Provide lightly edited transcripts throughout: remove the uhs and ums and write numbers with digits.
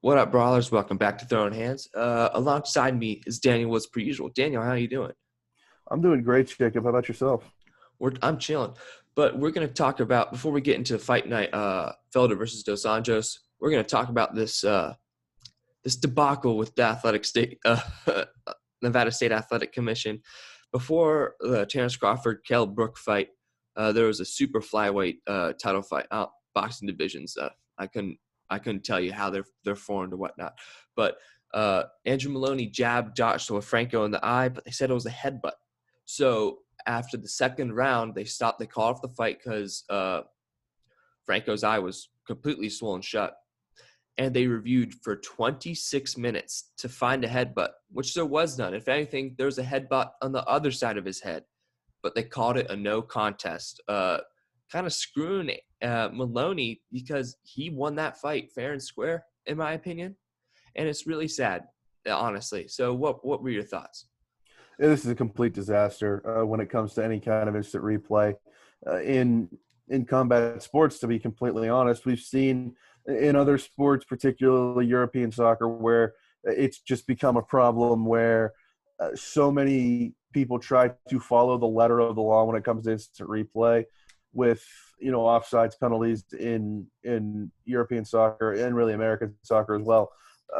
What up, brawlers? Welcome back to Throwing Hands. Alongside me is Daniel, as per usual. Daniel, how are you doing? I'm doing great, Jacob. How about yourself? I'm chilling, but we're going to talk about before we get into fight night, Felder versus Dos Anjos. We're going to talk about this debacle with the Nevada State Athletic Commission. Before the Terrence Crawford Kell Brook fight, there was a super flyweight title fight, boxing divisions. I couldn't I couldn't tell you how they're formed or whatnot, but Andrew Maloney jabbed Joshua Franco in the eye, but they said it was a headbutt. So after the second round, they stopped. They called off the fight because Franco's eye was completely swollen shut, and they reviewed for 26 minutes to find a headbutt, which there was none. If anything, there was a headbutt on the other side of his head, but they called it a no contest. Kind of screwing Maloney because he won that fight fair and square, in my opinion, and it's really sad, honestly. So, what were your thoughts? Yeah, this is a complete disaster when it comes to any kind of instant replay in combat sports. To be completely honest, we've seen in other sports, particularly European soccer, where it's just become a problem where so many people try to follow the letter of the law when it comes to instant replay, with offsides penalties in European soccer and really American soccer as well.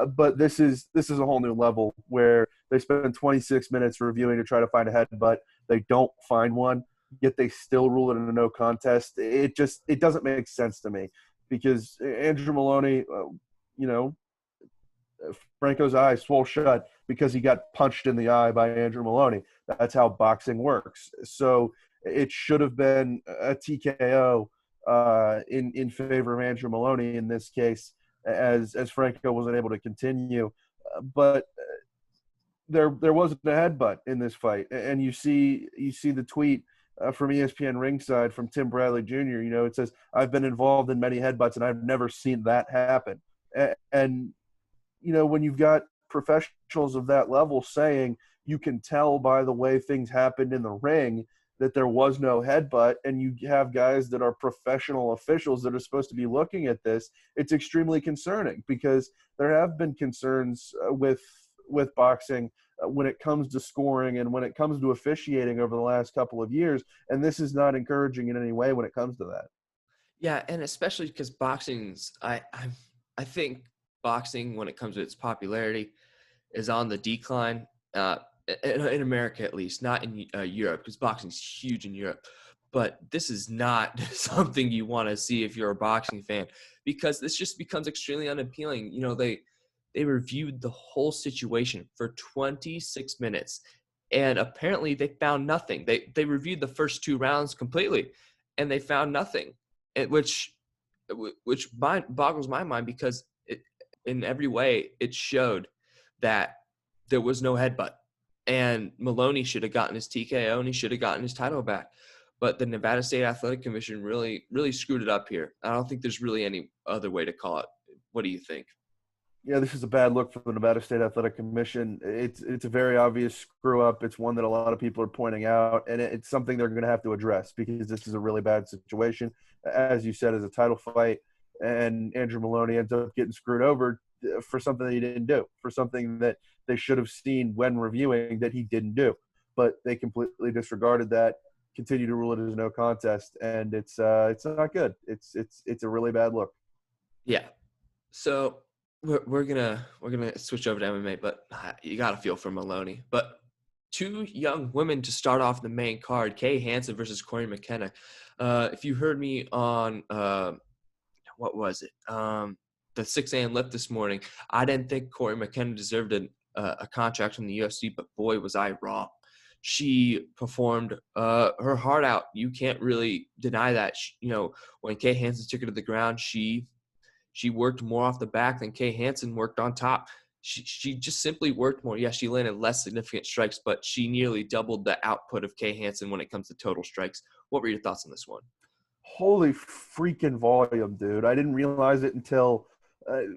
But this is a whole new level where they spend 26 minutes reviewing to try to find a headbutt. They don't find one, yet they still rule it in a no contest. It doesn't make sense to me because Andrew Maloney, you know, Franco's eye swole shut because he got punched in the eye by Andrew Maloney. That's how boxing works. So it should have been a TKO in favor of Andrew Maloney in this case, as Franco wasn't able to continue. But there wasn't a headbutt in this fight, and you see the tweet from ESPN Ringside from Tim Bradley Jr. It says, "I've been involved in many headbutts, and I've never seen that happen." And when you've got professionals of that level saying you can tell by the way things happened in the ring that there was no headbutt, and you have guys that are professional officials that are supposed to be looking at this, it's extremely concerning because there have been concerns with boxing when it comes to scoring and when it comes to officiating over the last couple of years, and this is not encouraging in any way when it comes to that. Yeah, and especially because I think boxing, when it comes to its popularity, is on the decline. In America, at least, not in Europe, because boxing's huge in Europe. But this is not something you want to see if you're a boxing fan, because this just becomes extremely unappealing. They reviewed the whole situation for 26 minutes, and apparently they found nothing. They reviewed the first two rounds completely, and they found nothing, which boggles my mind because in every way it showed that there was no headbutt. And Maloney should have gotten his TKO and he should have gotten his title back. But the Nevada State Athletic Commission really, really screwed it up here. I don't think there's really any other way to call it. What do you think? Yeah, this is a bad look for the Nevada State Athletic Commission. It's a very obvious screw up. It's one that a lot of people are pointing out, and it's something they're going to have to address because this is a really bad situation. As you said, as a title fight, and Andrew Maloney ends up getting screwed over for something that he didn't do, for something that they should have seen when reviewing that he didn't do, but they completely disregarded that. Continue to rule it as no contest, and it's not good. It's a really bad look. Yeah. So we're gonna switch over to MMA, but you gotta feel for Maloney. But two young women to start off the main card: Kay Hansen versus Corey McKenna. If you heard me on what was it? The 6 a.m. lift this morning, I didn't think Corey McKenna deserved a contract from the UFC, but boy, was I wrong. She performed her heart out. You can't really deny that. When Kay Hansen took her to the ground, she worked more off the back than Kay Hansen worked on top. She just simply worked more. Yeah, she landed less significant strikes, but she nearly doubled the output of Kay Hansen when it comes to total strikes. What were your thoughts on this one? Holy freaking volume, dude. I didn't realize it until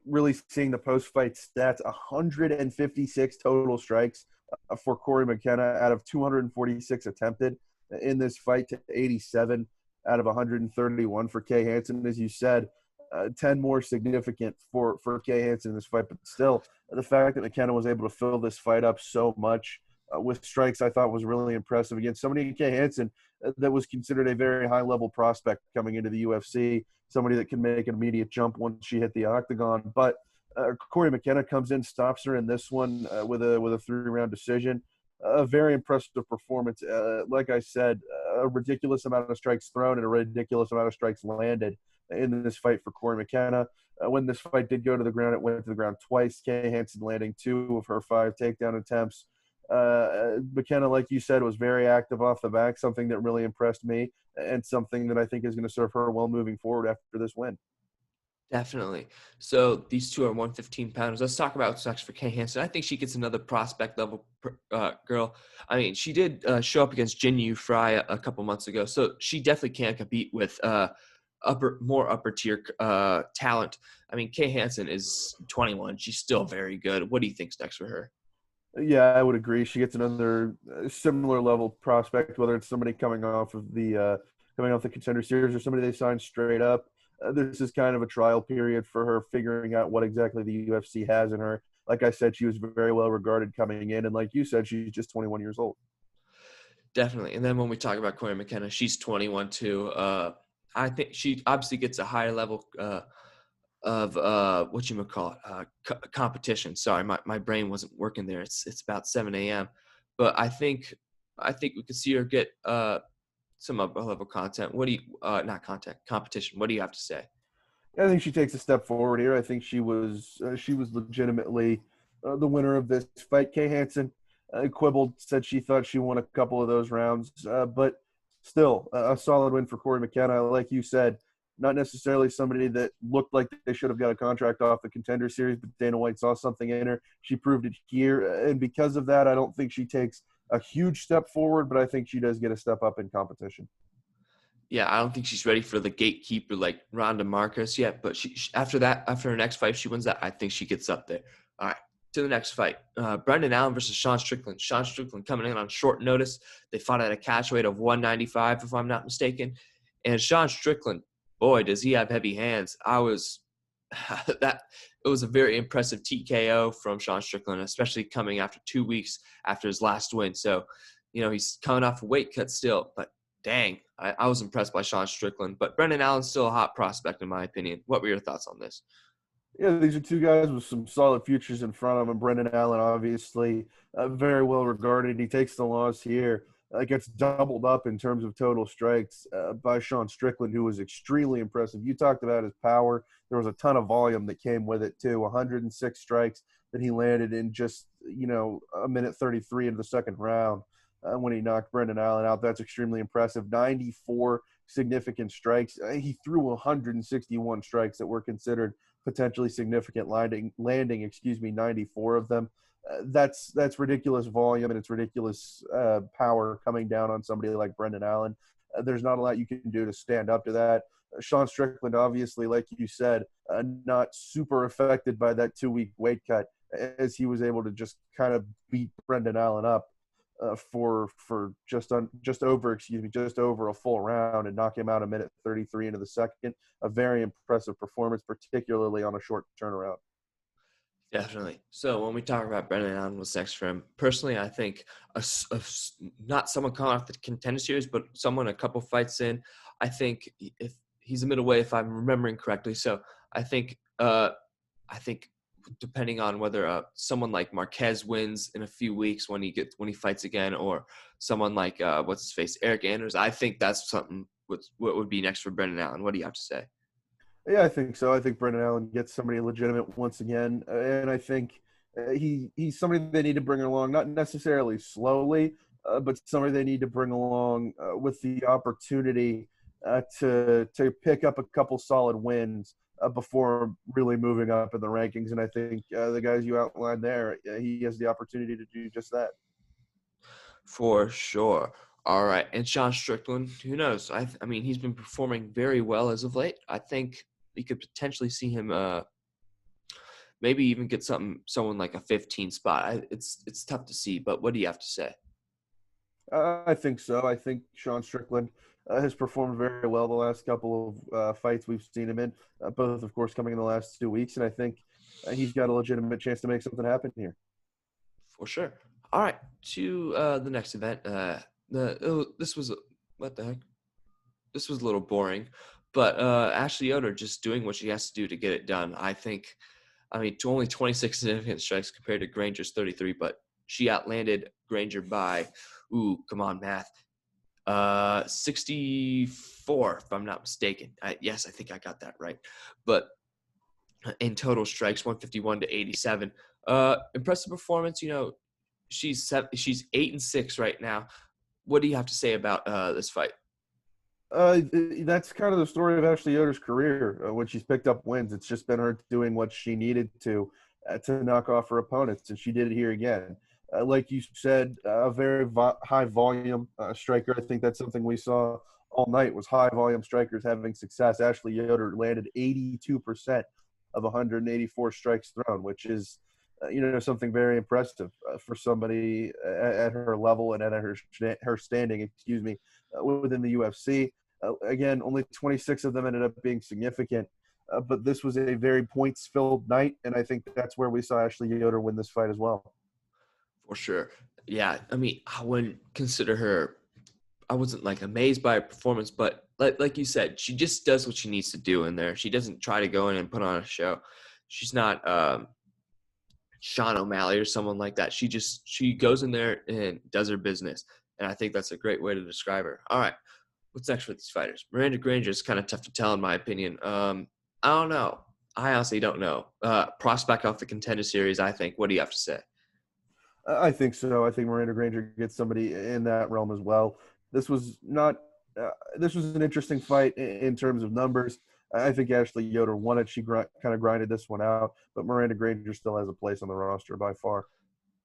really seeing the post-fight stats. 156 total strikes for Corey McKenna out of 246 attempted in this fight to 87 out of 131 for Kay Hansen. As you said, 10 more significant for Kay Hansen in this fight. But still, the fact that McKenna was able to fill this fight up so much with strikes, I thought was really impressive against somebody in Kay Hansen that was considered a very high-level prospect coming into the UFC, somebody that can make an immediate jump once she hit the octagon. But Corey McKenna comes in, stops her in this one with a 3-round decision. A very impressive performance. Like I said, a ridiculous amount of strikes thrown and a ridiculous amount of strikes landed in this fight for Corey McKenna. When this fight did go to the ground, it went to the ground twice. Kay Hansen landing 2 of her 5 takedown attempts. McKenna, like you said, was very active off the back, something that really impressed me and something that I think is going to serve her well moving forward after this win. Definitely. So these two are 115 pounders. Let's talk about what's next for Kay Hansen. I think she gets another prospect level girl. I mean, she did show up against Jin Yu Fry a couple months ago, so she definitely can compete with more upper tier talent. I mean, Kay Hansen is 21. She's still very good. What do you think's next for her? Yeah, I would agree. She gets another similar level prospect, whether it's somebody coming off the contender series or somebody they signed straight up. This is kind of a trial period for her, figuring out what exactly the UFC has in her. Like I said, she was very well regarded coming in, and like you said, she's just 21 years old. Definitely. And then when we talk about Corey McKenna, she's 21 too. I think she obviously gets a higher level of competition. Sorry, my brain wasn't working there. It's about 7 a.m. But I think we could see her get some upper level content. What do you not content competition? What do you have to say? I think she takes a step forward here. I think she was legitimately the winner of this fight. Kay Hansen quibbled, said she thought she won a couple of those rounds, but still a solid win for Corey McKenna. Like you said, not necessarily somebody that looked like they should have got a contract off the contender series, but Dana White saw something in her. She proved it here, and because of that, I don't think she takes a huge step forward, but I think she does get a step up in competition. Yeah, I don't think she's ready for the gatekeeper like Ronda Marcus yet, but after her next fight, if she wins that, I think she gets up there. All right, to the next fight. Brendan Allen versus Sean Strickland. Sean Strickland coming in on short notice. They fought at a catch weight of 195, if I'm not mistaken. And Sean Strickland, boy, does he have heavy hands. It was a very impressive TKO from Sean Strickland, especially coming after 2 weeks after his last win. So, he's coming off a weight cut still, but dang, I was impressed by Sean Strickland. But Brendan Allen's still a hot prospect, in my opinion. What were your thoughts on this? Yeah, these are two guys with some solid futures in front of him. Brendan Allen, obviously, very well regarded. He takes the loss here. Gets doubled up in terms of total strikes by Sean Strickland, who was extremely impressive. You talked about his power. There was a ton of volume that came with it, too. 106 strikes that he landed in just, a minute 33 into the second round when he knocked Brendan Allen out. That's extremely impressive. 94 significant strikes. He threw 161 strikes that were considered potentially significant, landing 94 of them. That's ridiculous volume, and it's ridiculous power coming down on somebody like Brendan Allen. There's not a lot you can do to stand up to that. Sean Strickland, obviously, like you said, not super affected by that 2-week weight cut, as he was able to just kind of beat Brendan Allen up for just over a full round and knock him out a minute 33 into the second. A very impressive performance, particularly on a short turnaround. Definitely. So when we talk about Brendan Allen, what's next for him? Personally, I think not someone coming off the contender series, but someone a couple fights in. I think if he's a middleweight, if I'm remembering correctly. So I think depending on whether someone like Marquez wins in a few weeks when he fights again, or someone like what's his face, Eric Anders, I think that's something what would be next for Brendan Allen. What do you have to say? Yeah, I think so. I think Brendan Allen gets somebody legitimate once again, and I think he's somebody they need to bring along, not necessarily slowly, but somebody they need to bring along with the opportunity to pick up a couple solid wins before really moving up in the rankings. And I think the guys you outlined there, he has the opportunity to do just that. For sure. All right. And Sean Strickland, who knows? I mean, he's been performing very well as of late. I think we could potentially see him maybe even get someone like a 15 spot. It's tough to see, but what do you have to say? I think so. I think Sean Strickland has performed very well the last couple of fights we've seen him in, both, of course, coming in the last 2 weeks. And I think he's got a legitimate chance to make something happen here. For sure. All right, to the next event. This was what the heck? This was a little boring, but Ashley Yoder just doing what she has to do to get it done. I mean, to only 26 significant strikes compared to Granger's 33, but she outlanded Granger by, come on, math, 64, if I'm not mistaken. Yes, I think I got that right. But in total strikes, 151 to 87. Impressive performance. She's 8-6 right now. What do you have to say about this fight? That's kind of the story of Ashley Yoder's career. When she's picked up wins, it's just been her doing what she needed to knock off her opponents, and she did it here again. Like you said, a very high volume striker. I think that's something we saw all night was high volume strikers having success. Ashley Yoder landed 82% of 184 strikes thrown, which is something very impressive for somebody at her level and at her standing. Within the UFC. Again, only 26 of them ended up being significant, but this was a very points-filled night, and I think that's where we saw Ashley Yoder win this fight as well. For sure. Yeah, I mean, I wouldn't consider her – I wasn't, amazed by her performance, but like you said, she just does what she needs to do in there. She doesn't try to go in and put on a show. She's not Sean O'Malley or someone like that. She goes in there and does her business, and I think that's a great way to describe her. All right. What's next for these fighters? Miranda Granger is kind of tough to tell, in my opinion. I don't know. I honestly don't know. Prospect off the Contender Series, I think. What do you have to say? I think so. I think Miranda Granger gets somebody in that realm as well. This was not. This was an interesting fight in terms of numbers. I think Ashley Yoder won it. She kind of grinded this one out, but Miranda Granger still has a place on the roster by far.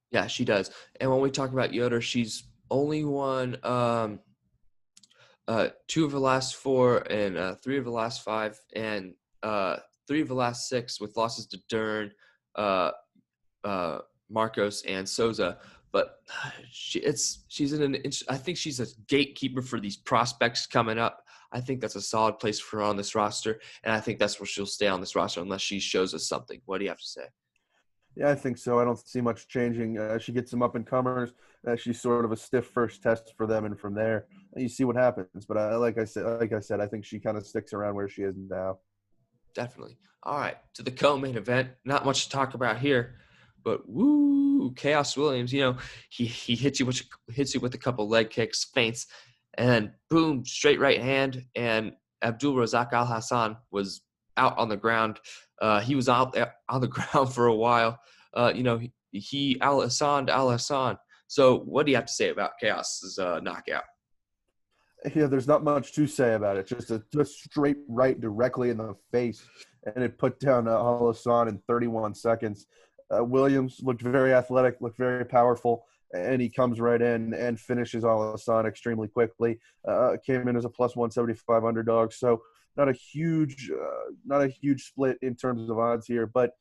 Yeah, she does. And when we talk about Yoder, she's only won 2 of the last 4 and 3 of the last 5 and 3 of the last 6 with losses to Dern, Marcos, and Souza. But she's in I think she's a gatekeeper for these prospects coming up. I think that's a solid place for her on this roster, and I think that's where she'll stay on this roster unless she shows us something. What do you have to say? Yeah, I think so. I don't see much changing. She gets some up and comers. She's sort of a stiff first test for them, and from there, you see what happens. But like I said, I think she kind of sticks around where she is now. Definitely. All right, to the co-main event. Not much to talk about here, but Chaos Williams. He hits you with a couple leg kicks, feints, and then boom, straight right hand. And Abdul Razak Al Hassan was out on the ground. He was out there on the ground for a while. He Al Hassan. So what do you have to say about Chaos's knockout? Yeah, there's not much to say about it. Just a straight right directly in the face, and it put down Al Hassan in 31 seconds. Williams looked very athletic, looked very powerful, and he comes right in and finishes Al Hassan extremely quickly. Came in as a plus 175 underdog, so not a huge split in terms of odds here, but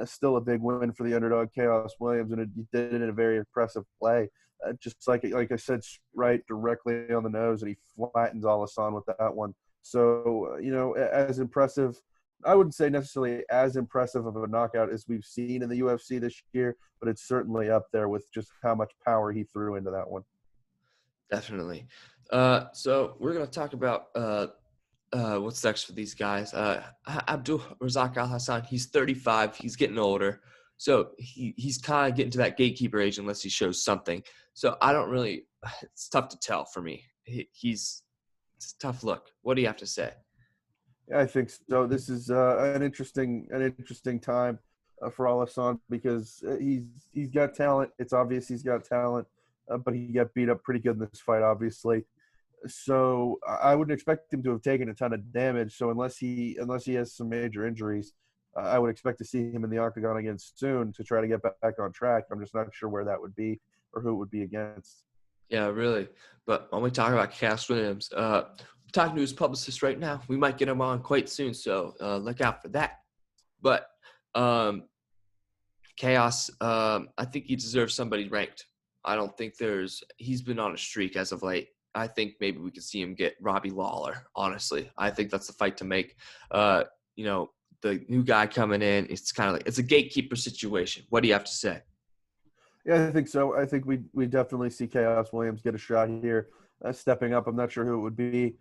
still a big win for the underdog Chaos Williams, and he did it in a very impressive play. Just like I said, right directly on the nose, and he flattens Al Hassan with that one. So as impressive. I wouldn't say necessarily as impressive of a knockout as we've seen in the UFC this year, but it's certainly up there with just how much power he threw into that one. Definitely. So we're going to talk about what's next for these guys. Abdul Razak Al Hassan, he's 35. He's getting older. So he's kind of getting to that gatekeeper age unless he shows something. So it's tough to tell for me. It's a tough look. What do you have to say? Yeah, I think so. This is an interesting time for Al Hassan because he's got talent. It's obvious he's got talent, but he got beat up pretty good in this fight, obviously. So I wouldn't expect him to have taken a ton of damage. So unless he has some major injuries, I would expect to see him in the octagon again soon to try to get back on track. I'm just not sure where that would be or who it would be against. Yeah, really. But when we talk about Cass Williams, talking to his publicist right now. We might get him on quite soon, so look out for that. But Chaos, I think he deserves somebody ranked. I don't think he's been on a streak as of late. I think maybe we could see him get Robbie Lawler. Honestly, I think that's the fight to make. You know, the new guy coming in, it's kind of like it's a gatekeeper situation. What do you have to say? Yeah, I think so. I think we definitely see Chaos Williams get a shot here, stepping up. I'm not sure who it would be,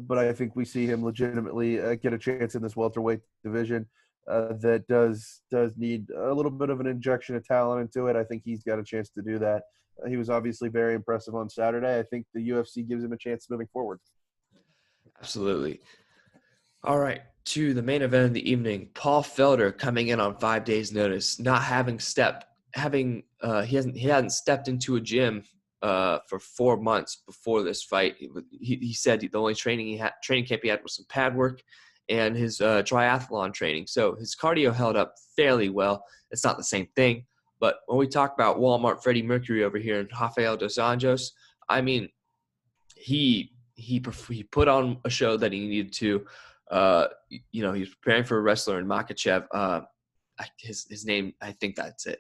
but I think we see him legitimately get a chance in this welterweight division that does need a little bit of an injection of talent into it. I think he's got a chance to do that. He was obviously very impressive on Saturday. I think the UFC gives him a chance moving forward. Absolutely. All right, to the main event of the evening. Paul Felder coming in on 5 days' notice, not having he hadn't stepped into a gym for 4 months before this fight. He said the only training camp he had was some pad work and his triathlon training. So his cardio held up fairly well. It's not the same thing, but when we talk about Walmart Freddie Mercury over here and Rafael dos Anjos, I mean, he put on a show that he needed to. You know, he's preparing for a wrestler in Makachev. His name, I think that's it.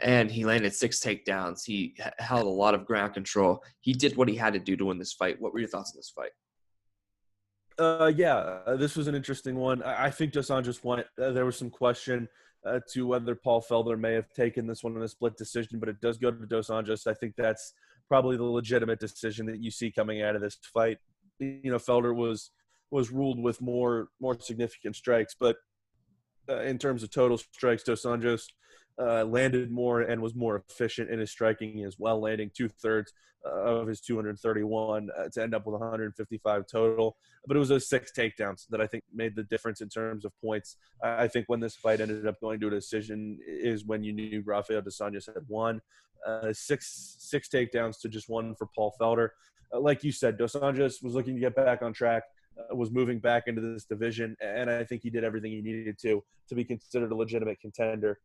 And he landed 6 takedowns. He held a lot of ground control. He did what he had to do to win this fight. What were your thoughts on this fight? This was an interesting one. I think Dos Anjos won it. There was some question to whether Paul Felder may have taken this one in a split decision, but it does go to Dos Anjos. I think that's probably the legitimate decision that you see coming out of this fight. You know, Felder was ruled with more significant strikes, but in terms of total strikes, Dos Anjos landed more and was more efficient in his striking as well, landing 2/3 of his 231 to end up with 155 total. But it was those 6 takedowns that I think made the difference in terms of points. I think when this fight ended up going to a decision is when you knew Rafael dos Anjos had won. Six takedowns to just 1 for Paul Felder. Like you said, Dos Anjos was looking to get back on track, was moving back into this division, and I think he did everything he needed to be considered a legitimate contender.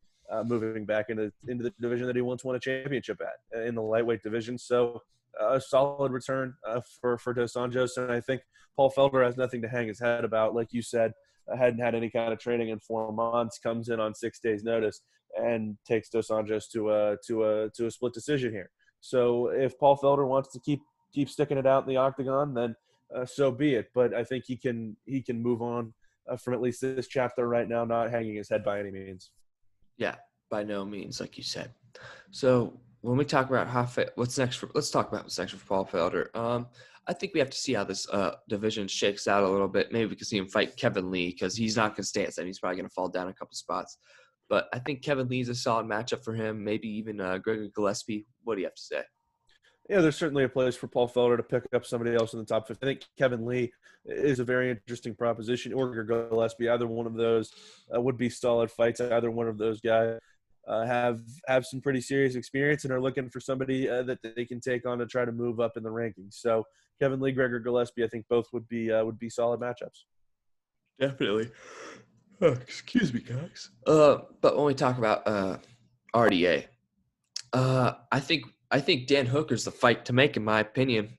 Moving back into the division that he once won a championship at in the lightweight division. So a solid return for Dos Anjos. And I think Paul Felder has nothing to hang his head about. Like you said, hadn't had any kind of training in 4 months, comes in on 6 days notice and takes Dos Anjos to a split decision here. So if Paul Felder wants to keep sticking it out in the octagon, then so be it. But I think he can move on from at least this chapter right now, not hanging his head by any means. Yeah, by no means, like you said. So when we talk about let's talk about what's next for Paul Felder. I think we have to see how this division shakes out a little bit. Maybe we can see him fight Kevin Lee because he's not going to stay at 7. He's probably going to fall down a couple spots. But I think Kevin Lee is a solid matchup for him. Maybe even Gregory Gillespie. What do you have to say? Yeah, there's certainly a place for Paul Felder to pick up somebody else in the top 50. I think Kevin Lee is a very interesting proposition, or Gillespie. Either one of those would be solid fights. Either one of those guys have some pretty serious experience and are looking for somebody that they can take on to try to move up in the rankings. So Kevin Lee, Gregor Gillespie, I think both would be solid matchups. Definitely. Oh, excuse me, guys. But when we talk about RDA, I think Dan Hooker's the fight to make, in my opinion.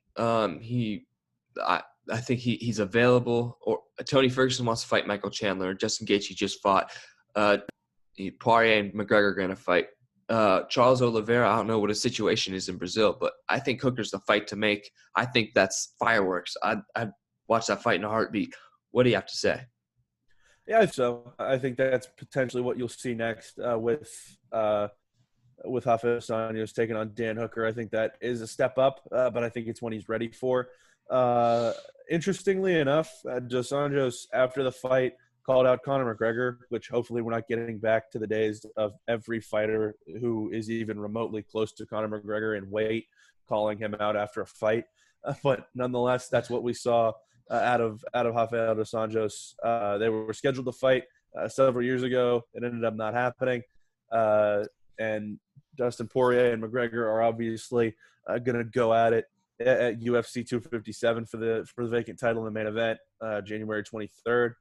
I think he's available. Or Tony Ferguson wants to fight Michael Chandler. Justin Gaethje just fought. Poirier and McGregor are going to fight. Charles Oliveira, I don't know what his situation is in Brazil, but I think Hooker's the fight to make. I think that's fireworks. I'd watch that fight in a heartbeat. What do you have to say? Yeah, so I think that's potentially what you'll see next with Rafael dos Anjos taking on Dan Hooker. I think that is a step up, but I think it's one he's ready for. Interestingly enough, Dos Anjos, after the fight, called out Conor McGregor, which hopefully we're not getting back to the days of every fighter who is even remotely close to Conor McGregor in weight calling him out after a fight. But nonetheless, that's what we saw out of Rafael dos Anjos. They were scheduled to fight several years ago. It ended up not happening. And Dustin Poirier and McGregor are obviously going to go at it at UFC 257 for the vacant title in the main event, January 23rd.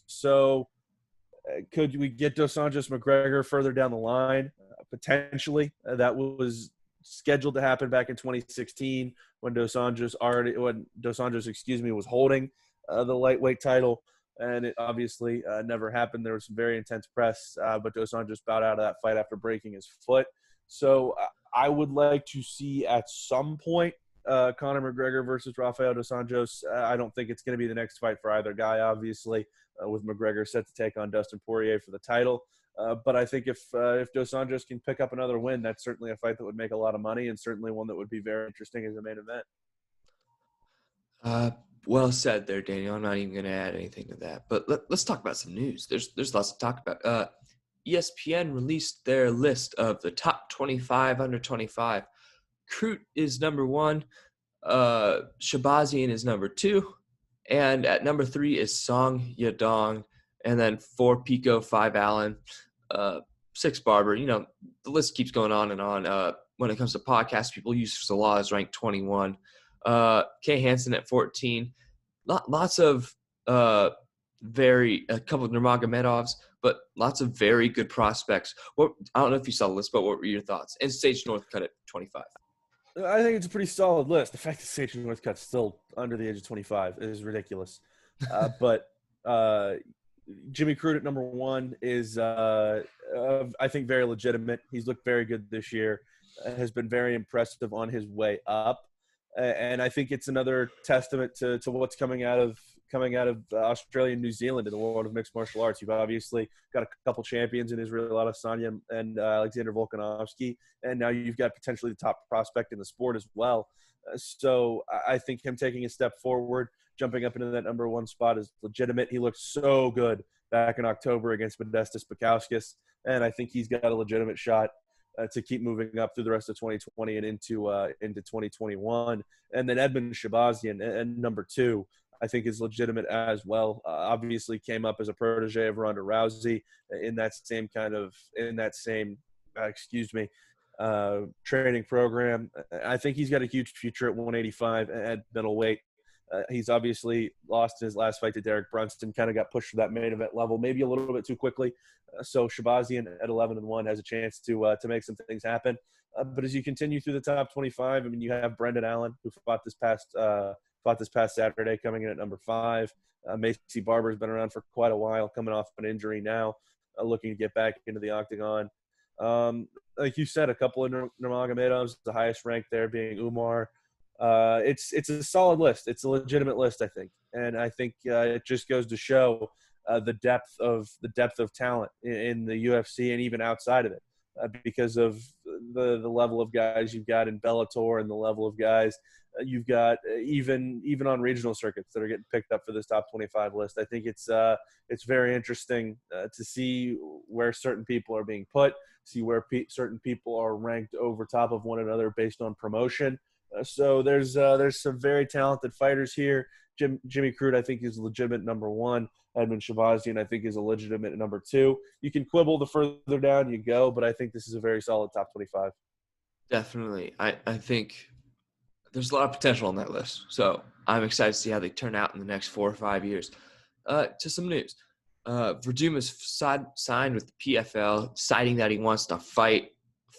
So could we get Dos Anjos McGregor further down the line? Potentially. That was scheduled to happen back in 2016 when Dos Anjos was holding the lightweight title, and it obviously never happened. There was some very intense press, but Dos Anjos bowed out of that fight after breaking his foot. So I would like to see at some point Conor McGregor versus Rafael dos Anjos. I don't think it's going to be the next fight for either guy, obviously, with McGregor set to take on Dustin Poirier for the title. But I think if Dos Anjos can pick up another win, that's certainly a fight that would make a lot of money and certainly one that would be very interesting as a main event. Well said there, Daniel. I'm not even going to add anything to that. But let's talk about some news. There's lots to talk about. ESPN released their list of the top 25 under 25. Crute is number 1. Shabazian is number 2. And at number 3 is Song Yadong. And then 4 Pico, 5 Allen, 6 Barber. You know, the list keeps going on and on. When it comes to podcasts, people use Salah as ranked 21. Kay Hansen at 14. Lots of a couple of Nurmagomedovs, but lots of very good prospects. I don't know if you saw the list, but what were your thoughts? And Sage Northcutt at 25. I think it's a pretty solid list. The fact that Sage Northcutt's still under the age of 25 is ridiculous. But Jimmy Crute at number 1 is, I think, very legitimate. He's looked very good this year. Has been very impressive on his way up. And I think it's another testament to what's coming out of Australia and New Zealand in the world of mixed martial arts. You've obviously got a couple champions in Israel Adesanya and Alexander Volkanovski, and now you've got potentially the top prospect in the sport as well. So I think him taking a step forward, jumping up into that number 1 spot is legitimate. He looked so good back in October against Modestas Bukauskas, and I think he's got a legitimate shot to keep moving up through the rest of 2020 and into 2021. And then Edmund Shabazian and number 2, I think, is legitimate as well. Obviously came up as a protege of Ronda Rousey in that same training program. I think he's got a huge future at 185 at middleweight. He's obviously lost his last fight to Derek Brunson, kind of got pushed to that main event level, maybe a little bit too quickly. So Shabazian at 11-1 has a chance to make some things happen. But as you continue through the top 25, I mean, you have Brendan Allen, who fought this past Saturday, coming in at number 5. Macy Barber's been around for quite a while, coming off an injury now, looking to get back into the octagon. Like you said, a couple of Nurmagomedovs, the highest ranked there being Umar. It's a solid list. It's a legitimate list, I think, and I think it just goes to show the depth of talent in the UFC and even outside of it, because of the level of guys you've got in Bellator and the level of guys you've got even on regional circuits that are getting picked up for this top 25 list. I think it's very interesting to see where certain people are being put, see where certain people are ranked over top of one another based on promotion. So there's some very talented fighters here. Jimmy Crute, I think, is legitimate number 1. Edmund Shabazian, I think, is a legitimate number 2. You can quibble the further down you go, but I think this is a very solid top 25. Definitely. I think there's a lot of potential on that list. So I'm excited to see how they turn out in the next 4 or 5 years. To some news. Verdum has signed with the PFL, citing that he wants to fight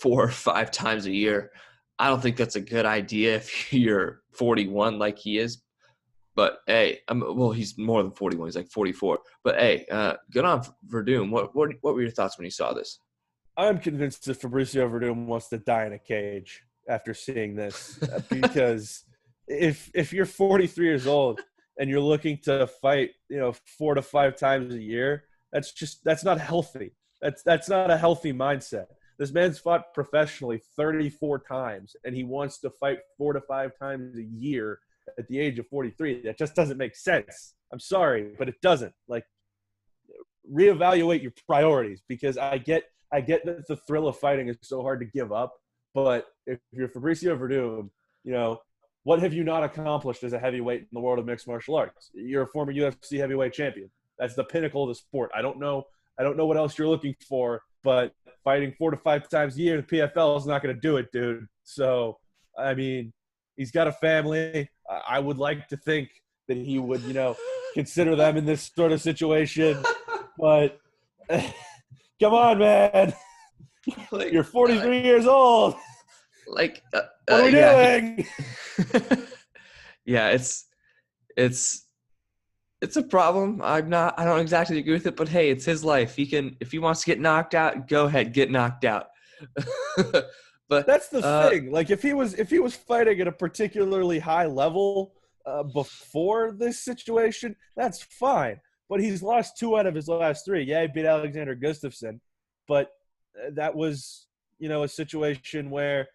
4 or 5 times a year. I don't think that's a good idea if you're 41 like he is. But, hey, he's more than 41. He's like 44. But, hey, good on Verdum. What were your thoughts when you saw this? I'm convinced that Fabricio Verdum wants to die in a cage after seeing this, because if you're 43 years old and you're looking to fight, 4 to 5 times a year, that's not healthy. That's not a healthy mindset. This man's fought professionally 34 times, and he wants to fight 4 to 5 times a year at the age of 43. That just doesn't make sense. I'm sorry, but it doesn't. Like, reevaluate your priorities, because I get that the thrill of fighting is so hard to give up, but if you're Fabricio Verdum, what have you not accomplished as a heavyweight in the world of mixed martial arts? You're a former UFC heavyweight champion. That's the pinnacle of the sport. I don't know what else you're looking for, but fighting 4 to 5 times a year in the PFL is not going to do it, dude. So, I mean, he's got a family. I would like to think that he would, consider them in this sort of situation. But come on, man. You're 43 years old. Like, what are we doing? Yeah, it's a problem. I don't exactly agree with it, but hey, it's his life. If he wants to get knocked out, go ahead, get knocked out. But That's the thing. Like if he was fighting at a particularly high level before this situation, that's fine. But he's lost 2 out of his last 3. Yeah, he beat Alexander Gustafsson, but that was a situation where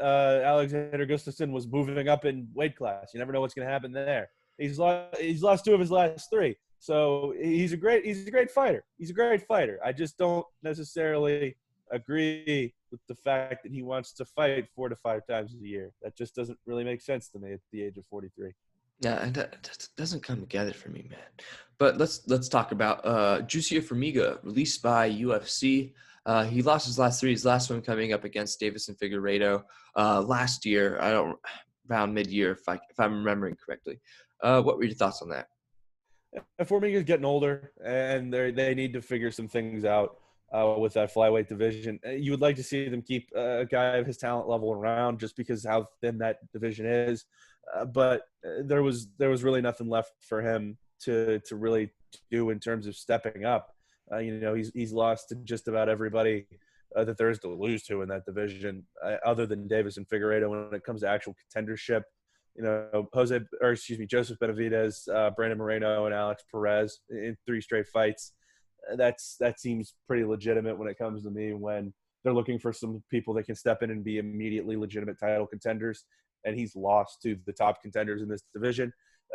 Alexander Gustafsson was moving up in weight class. You never know what's going to happen there. He's lost 2 of his last 3. So he's a great fighter. He's a great fighter. I just don't necessarily agree with the fact that he wants to fight 4 to 5 times a year. That just doesn't really make sense to me at the age of 43. Yeah, and that doesn't come together for me, man. But let's talk about Jussier Formiga, released by UFC. He lost his last 3. His last one coming up against Davison Figueiredo last year. Around mid-year, if I'm remembering correctly. What were your thoughts on that? Formiga's getting older, and they need to figure some things out with that flyweight division. You would like to see them keep a guy of his talent level around, just because how thin that division is. But there was really nothing left for him to really do in terms of stepping up. He's lost to just about everybody that there is to lose to in that division, other than Davis and Figueiredo. When it comes to actual contendership, Joseph Benavidez, Brandon Moreno, and Alex Perez in 3 straight fights. That seems pretty legitimate when it comes to me, when they're looking for some people that can step in and be immediately legitimate title contenders, and he's lost to the top contenders in this division.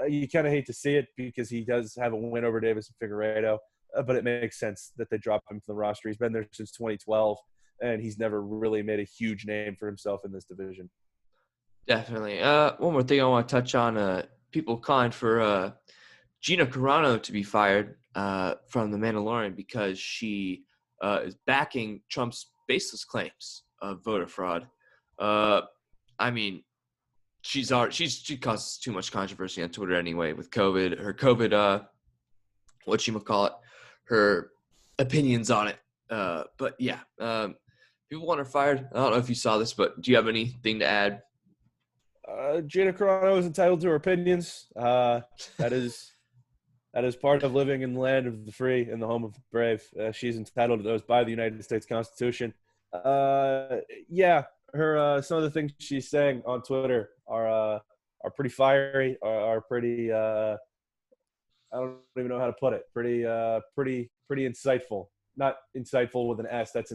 You kind of hate to see it because he does have a win over Davis and Figueiredo, but it makes sense that they drop him from the roster. He's been there since 2012, and he's never really made a huge name for himself in this division. Definitely. One more thing I want to touch on. People calling for Gina Carano to be fired from The Mandalorian because she is backing Trump's baseless claims of voter fraud. I mean, she causes too much controversy on Twitter anyway with COVID. Her COVID, her opinions on it. But yeah, people want her fired. I don't know if you saw this, but do you have anything to add? Gina Carano is entitled to her opinions. That is part of living in the land of the free and the home of the brave. She's entitled to those by the United States Constitution. Yeah, her some of the things she's saying on Twitter are pretty fiery, are pretty. I don't even know how to put it. Pretty insightful. Not insightful with an S. That's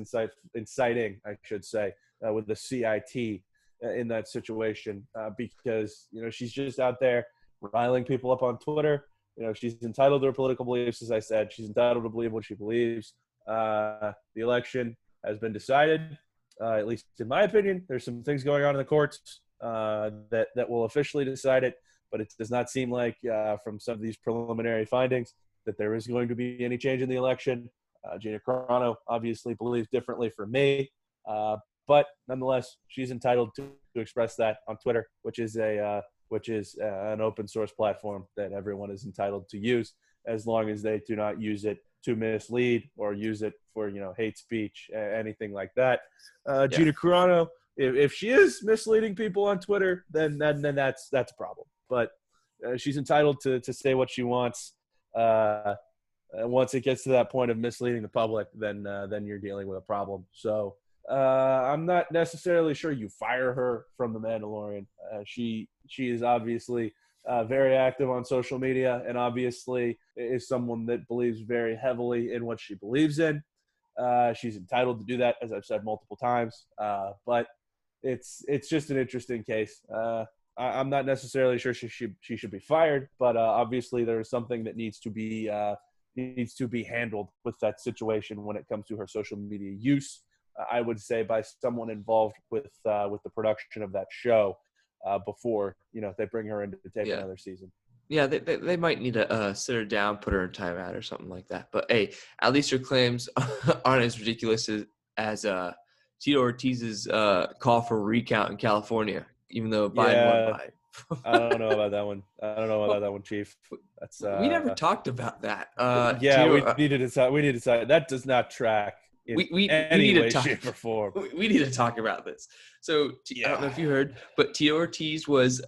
inciting, I should say, with the CIT. In that situation, because she's just out there riling people up on Twitter. She's entitled to her political beliefs, as I said. She's entitled to believe what she believes. The election has been decided, at least in my opinion. There's some things going on in the courts that will officially decide it, but it does not seem like from some of these preliminary findings that there is going to be any change in the election. Gina Carano obviously believes differently from me. But nonetheless, she's entitled to express that on Twitter, which is an open source platform that everyone is entitled to use, as long as they do not use it to mislead or use it for hate speech, anything like that. Gina Carano, if she is misleading people on Twitter, then that's a problem. But she's entitled to say what she wants. Once it gets to that point of misleading the public, then you're dealing with a problem. So. I'm not necessarily sure you fire her from The Mandalorian. She is obviously very active on social media, and obviously is someone that believes very heavily in what she believes in. She's entitled to do that, as I've said multiple times. But it's just an interesting case. I'm not necessarily sure she should be fired, but obviously there is something that needs to be handled with that situation when it comes to her social media use. I would say by someone involved with the production of that show before they bring her in to tape another season. Yeah, they might need to sit her down, put her in timeout or something like that. But hey, at least her claims aren't as ridiculous as Tito Ortiz's call for recount in California, even though Biden won by. I don't know about that one. I don't know about that one, Chief. That's we never talked about that. We need to decide. That does not track. We need to talk. Shape, or form. We need to talk about this. So I don't know if you heard, but Tito Ortiz was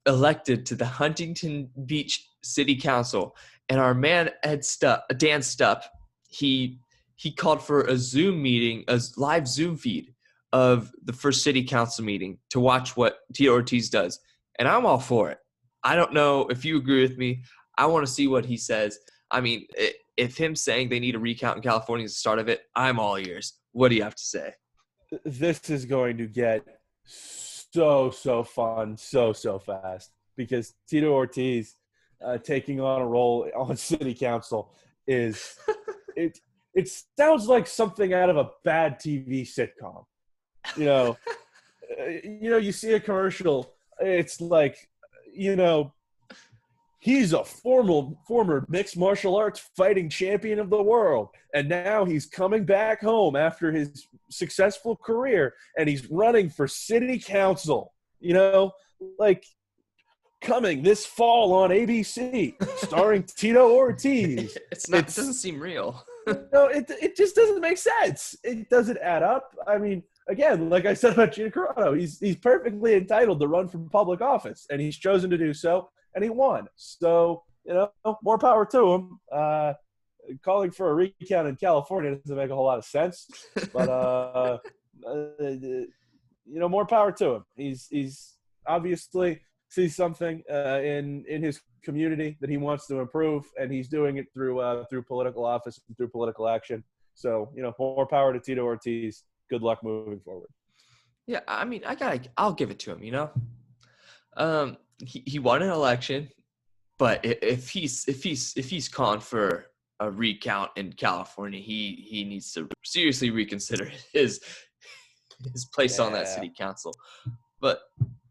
elected to the Huntington Beach City Council, and our man Dan Stupp, he he called for a Zoom meeting, a live Zoom feed of the first city council meeting to watch what Tito Ortiz does. And I'm all for it. I don't know if you agree with me. I want to see what he says. I mean, if him saying they need a recount in California is the start of it, I'm all ears. What do you have to say? This is going to get so fun so fast because Tito Ortiz taking on a role on city council is it sounds like something out of a bad TV sitcom. You see a commercial, it's like, he's a former mixed martial arts fighting champion of the world, and now he's coming back home after his successful career, and he's running for city council. Like coming this fall on ABC, starring Tito Ortiz. It doesn't seem real. It just doesn't make sense. It doesn't add up. I mean, again, like I said about Gina Carano, he's perfectly entitled to run for public office, and he's chosen to do so, and he won. So, more power to him. Calling for a recount in California doesn't make a whole lot of sense, but more power to him. He's obviously sees something in his community that he wants to improve, and he's doing it through political office and through political action. So, more power to Tito Ortiz. Good luck moving forward. Yeah, I mean, I'll give it to him. He won an election, but if he's calling for a recount in California, he needs to seriously reconsider his place on that city council. But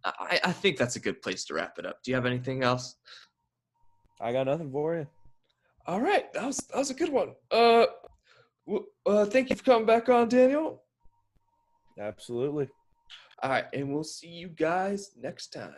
I think that's a good place to wrap it up. Do you have anything else? I got nothing for you. All right, that was a good one. Thank you for coming back on, Daniel. Absolutely. All right, and we'll see you guys next time.